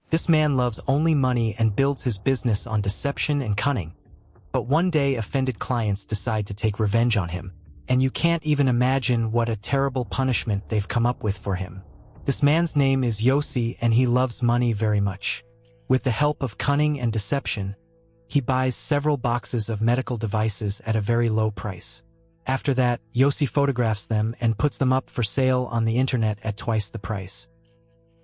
This man loves only money and builds his business on deception and cunning. But one day offended clients decide to take revenge on him, and you can't even imagine what a terrible punishment they've come up with for him. This man's name is Yossi, and he loves money very much. With the help of cunning and deception, he buys several boxes of medical devices at a very low price. After that, Yossi photographs them and puts them up for sale on the internet at twice the price.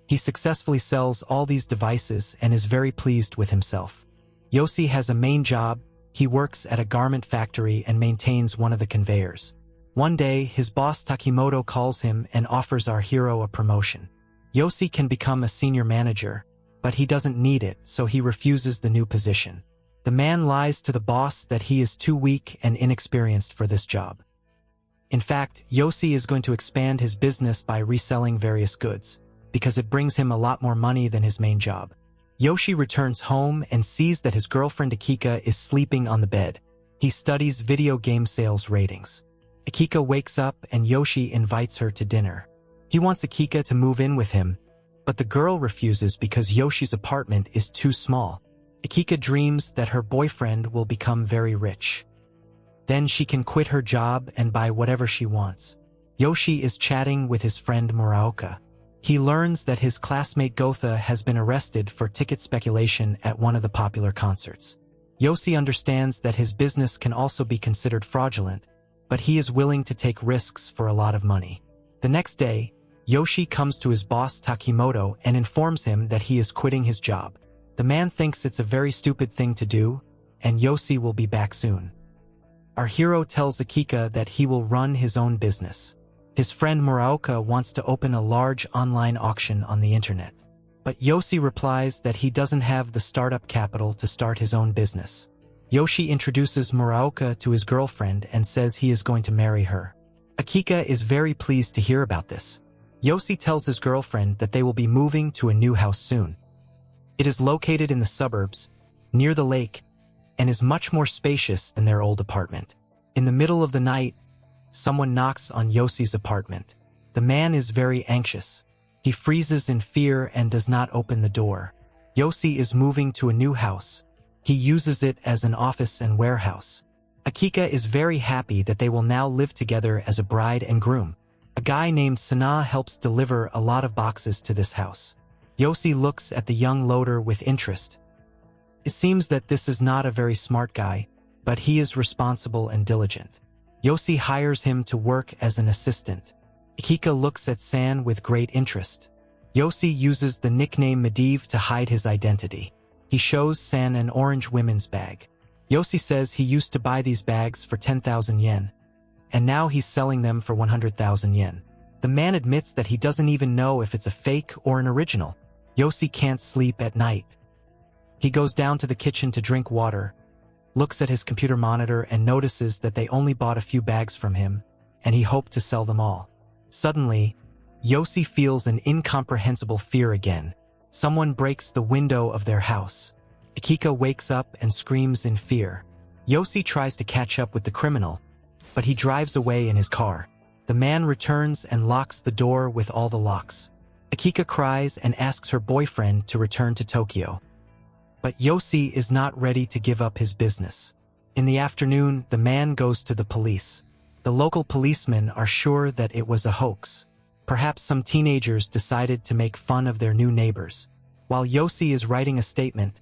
He successfully sells all these devices and is very pleased with himself. Yossi has a main job. He works at a garment factory and maintains one of the conveyors. One day, his boss Takimoto calls him and offers our hero a promotion. Yossi can become a senior manager, but he doesn't need it, so he refuses the new position. The man lies to the boss that he is too weak and inexperienced for this job. In fact, Yossi is going to expand his business by reselling various goods, because it brings him a lot more money than his main job. Yossi returns home and sees that his girlfriend Akika is sleeping on the bed. He studies video game sales ratings. Akika wakes up and Yossi invites her to dinner. He wants Akika to move in with him, but the girl refuses because Yossi's apartment is too small. Akika dreams that her boyfriend will become very rich. Then she can quit her job and buy whatever she wants. Yossi is chatting with his friend Muraoka. He learns that his classmate Gotha has been arrested for ticket speculation at one of the popular concerts. Yossi understands that his business can also be considered fraudulent, but he is willing to take risks for a lot of money. The next day, Yossi comes to his boss Takimoto and informs him that he is quitting his job. The man thinks it's a very stupid thing to do, and Yossi will be back soon. Our hero tells Akika that he will run his own business. His friend Muraoka wants to open a large online auction on the internet. But Yossi replies that he doesn't have the startup capital to start his own business. Yossi introduces Muraoka to his girlfriend and says he is going to marry her. Akika is very pleased to hear about this. Yossi tells his girlfriend that they will be moving to a new house soon. It is located in the suburbs, near the lake, and is much more spacious than their old apartment. In the middle of the night, someone knocks on Yossi's apartment. The man is very anxious. He freezes in fear and does not open the door. Yossi is moving to a new house. He uses it as an office and warehouse. Akika is very happy that they will now live together as a bride and groom. A guy named Sana helps deliver a lot of boxes to this house. Yossi looks at the young loader with interest. It seems that this is not a very smart guy, but he is responsible and diligent. Yossi hires him to work as an assistant. Akika looks at San with great interest. Yossi uses the nickname Medivh to hide his identity. He shows San an orange women's bag. Yossi says he used to buy these bags for 10,000 yen, and now he's selling them for 100,000 yen. The man admits that he doesn't even know if it's a fake or an original. Yossi can't sleep at night. He goes down to the kitchen to drink water, looks at his computer monitor and notices that they only bought a few bags from him, and he hoped to sell them all. Suddenly, Yossi feels an incomprehensible fear again. Someone breaks the window of their house. Akika wakes up and screams in fear. Yossi tries to catch up with the criminal, but he drives away in his car. The man returns and locks the door with all the locks. Akika cries and asks her boyfriend to return to Tokyo. But Yossi is not ready to give up his business. In the afternoon, the man goes to the police. The local policemen are sure that it was a hoax. Perhaps some teenagers decided to make fun of their new neighbors. While Yossi is writing a statement,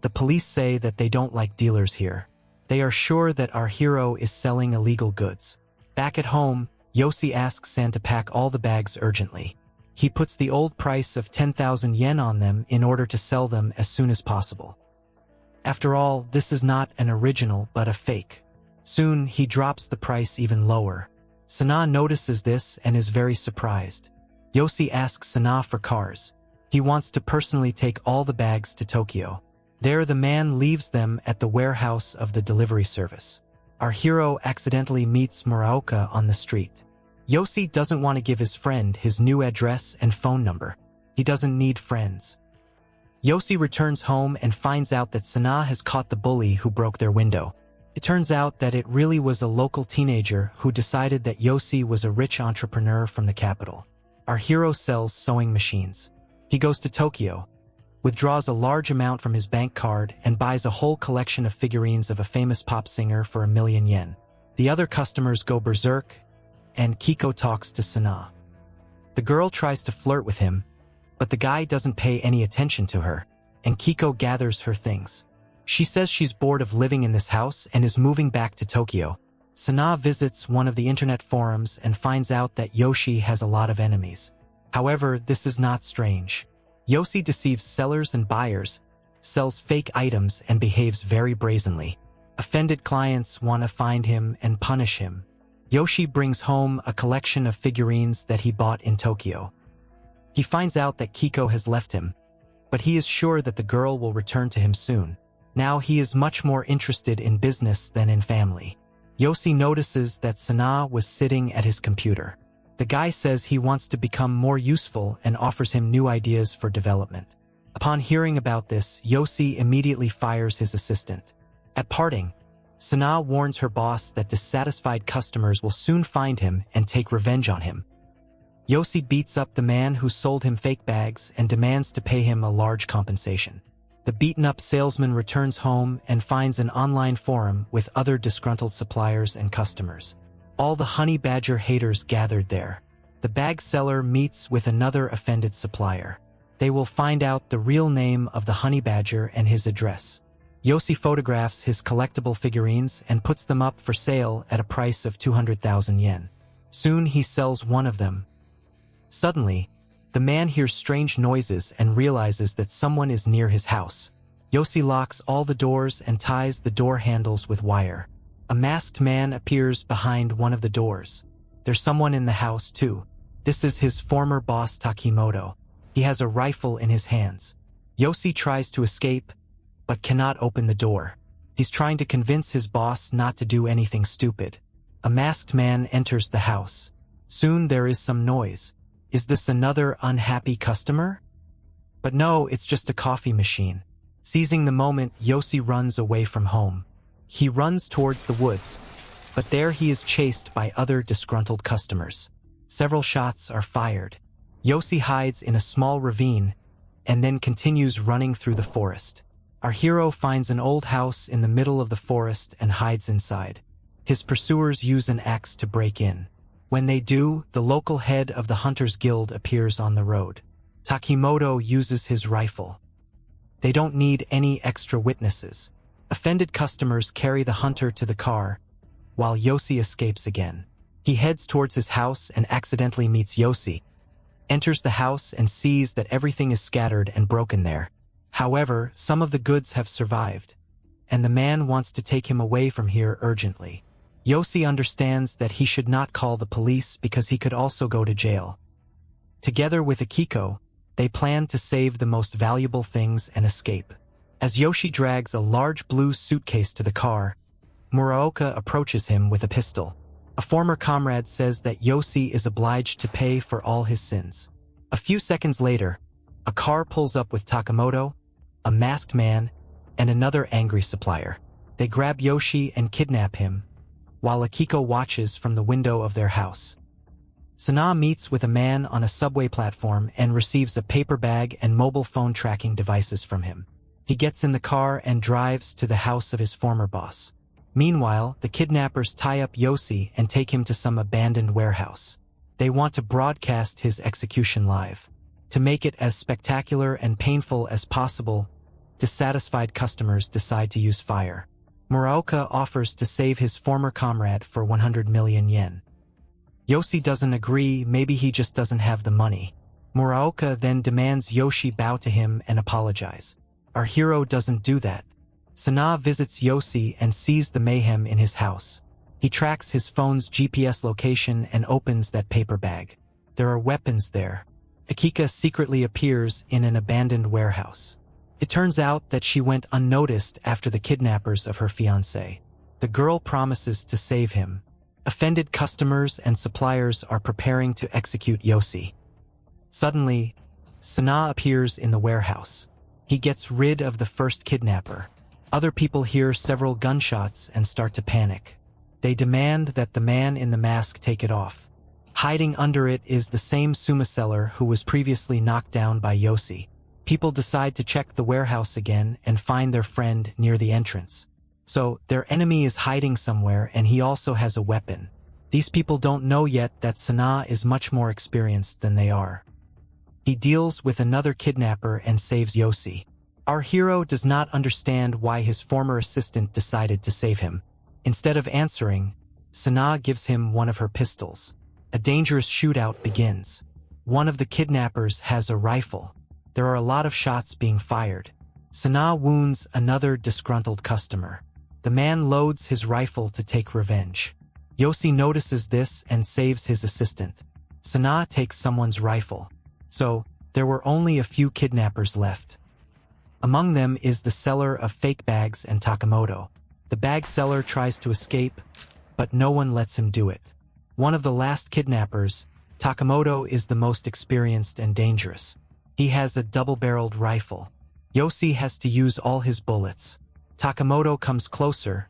the police say that they don't like dealers here. They are sure that our hero is selling illegal goods. Back at home, Yossi asks San to pack all the bags urgently. He puts the old price of 10,000 yen on them in order to sell them as soon as possible. After all, this is not an original but a fake. Soon, he drops the price even lower. Sana notices this and is very surprised. Yossi asks Sana for cars. He wants to personally take all the bags to Tokyo. There, the man leaves them at the warehouse of the delivery service. Our hero accidentally meets Muraoka on the street. Yossi doesn't want to give his friend his new address and phone number. He doesn't need friends. Yossi returns home and finds out that Sana has caught the bully who broke their window. It turns out that it really was a local teenager who decided that Yossi was a rich entrepreneur from the capital. Our hero sells sewing machines. He goes to Tokyo. withdraws a large amount from his bank card, and buys a whole collection of figurines of a famous pop singer for 1,000,000 yen. The other customers go berserk, and Kiko talks to Sana. The girl tries to flirt with him, but the guy doesn't pay any attention to her, and Kiko gathers her things. She says she's bored of living in this house and is moving back to Tokyo. Sana visits one of the internet forums and finds out that Yoshi has a lot of enemies. However, this is not strange. Yoshi deceives sellers and buyers, sells fake items, and behaves very brazenly. Offended clients want to find him and punish him. Yoshi brings home a collection of figurines that he bought in Tokyo. He finds out that Kiko has left him, but he is sure that the girl will return to him soon. Now he is much more interested in business than in family. Yoshi notices that Sana was sitting at his computer. The guy says he wants to become more useful and offers him new ideas for development. Upon hearing about this, Yoshi immediately fires his assistant. At parting, Sana warns her boss that dissatisfied customers will soon find him and take revenge on him. Yoshi beats up the man who sold him fake bags and demands to pay him a large compensation. The beaten-up salesman returns home and finds an online forum with other disgruntled suppliers and customers. All the honey badger haters gathered there. The bag seller meets with another offended supplier. They will find out the real name of the honey badger and his address. Yoshi photographs his collectible figurines and puts them up for sale at a price of 200,000 yen. Soon he sells one of them. Suddenly, the man hears strange noises and realizes that someone is near his house. Yoshi locks all the doors and ties the door handles with wire. A masked man appears behind one of the doors. There's someone in the house too. This is his former boss Takimoto. He has a rifle in his hands. Yoshi tries to escape, but cannot open the door. He's trying to convince his boss not to do anything stupid. A masked man enters the house. Soon there is some noise. Is this another unhappy customer? But no, it's just a coffee machine. Seizing the moment, Yoshi runs away from home. He runs towards the woods, but there he is chased by other disgruntled customers. Several shots are fired. Yoshi hides in a small ravine and then continues running through the forest. Our hero finds an old house in the middle of the forest and hides inside. His pursuers use an axe to break in. When they do, the local head of the Hunters Guild appears on the road. Takimoto uses his rifle. They don't need any extra witnesses. Offended customers carry the hunter to the car, while Yoshi escapes again. He heads towards his house and accidentally meets Yoshi, enters the house and sees that everything is scattered and broken there. However, some of the goods have survived, and the man wants to take him away from here urgently. Yoshi understands that he should not call the police because he could also go to jail. Together with Akiko, they plan to save the most valuable things and escape. As Yoshi drags a large blue suitcase to the car, Muraoka approaches him with a pistol. A former comrade says that Yoshi is obliged to pay for all his sins. A few seconds later, a car pulls up with Takimoto, a masked man, and another angry supplier. They grab Yoshi and kidnap him, while Akiko watches from the window of their house. Sana meets with a man on a subway platform and receives a paper bag and mobile phone tracking devices from him. He gets in the car and drives to the house of his former boss. Meanwhile, the kidnappers tie up Yoshi and take him to some abandoned warehouse. They want to broadcast his execution live. To make it as spectacular and painful as possible, dissatisfied customers decide to use fire. Muraoka offers to save his former comrade for 100 million yen. Yoshi doesn't agree, maybe he just doesn't have the money. Muraoka then demands Yoshi bow to him and apologize. Our hero doesn't do that. Sana visits Yoshi and sees the mayhem in his house. He tracks his phone's GPS location and opens that paper bag. There are weapons there. Akiko secretly appears in an abandoned warehouse. It turns out that she went unnoticed after the kidnappers of her fiancé. The girl promises to save him. Offended customers and suppliers are preparing to execute Yoshi. Suddenly, Sana appears in the warehouse. He gets rid of the first kidnapper. Other people hear several gunshots and start to panic. They demand that the man in the mask take it off. Hiding under it is the same sumo seller who was previously knocked down by Yoshi. People decide to check the warehouse again and find their friend near the entrance. So, their enemy is hiding somewhere and he also has a weapon. These people don't know yet that Sana is much more experienced than they are. He deals with another kidnapper and saves Yossi. Our hero does not understand why his former assistant decided to save him. Instead of answering, Sana gives him one of her pistols. A dangerous shootout begins. One of the kidnappers has a rifle. There are a lot of shots being fired. Sana wounds another disgruntled customer. The man loads his rifle to take revenge. Yossi notices this and saves his assistant. Sana takes someone's rifle. So, there were only a few kidnappers left. Among them is the seller of fake bags and Takamoto. The bag seller tries to escape, but no one lets him do it. One of the last kidnappers, Takamoto, is the most experienced and dangerous. He has a double-barreled rifle. Yossi has to use all his bullets. Takamoto comes closer,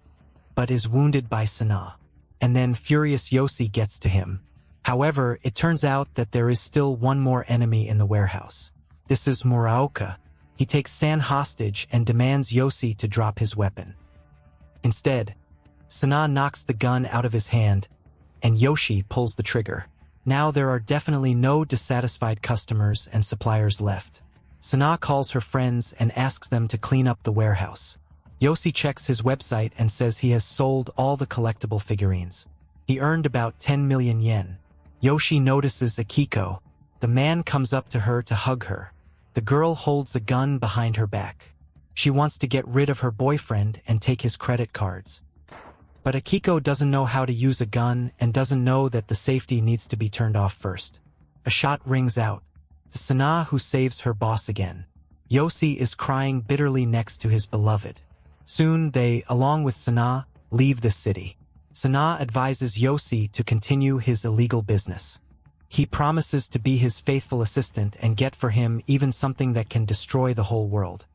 but is wounded by Sana. And then furious Yossi gets to him. However, it turns out that there is still one more enemy in the warehouse. This is Muraoka. He takes San hostage and demands Yossi to drop his weapon. Instead, Sana knocks the gun out of his hand, and Yoshi pulls the trigger. Now there are definitely no dissatisfied customers and suppliers left. Sana calls her friends and asks them to clean up the warehouse. Yossi checks his website and says he has sold all the collectible figurines. He earned about 10 million yen. Yoshi notices Akiko. The man comes up to her to hug her. The girl holds a gun behind her back. She wants to get rid of her boyfriend and take his credit cards. But Akiko doesn't know how to use a gun and doesn't know that the safety needs to be turned off first. A shot rings out. It's Sana who saves her boss again. Yossi is crying bitterly next to his beloved. Soon they, along with Sana, leave the city. Sana advises Yossi to continue his illegal business. He promises to be his faithful assistant and get for him even something that can destroy the whole world.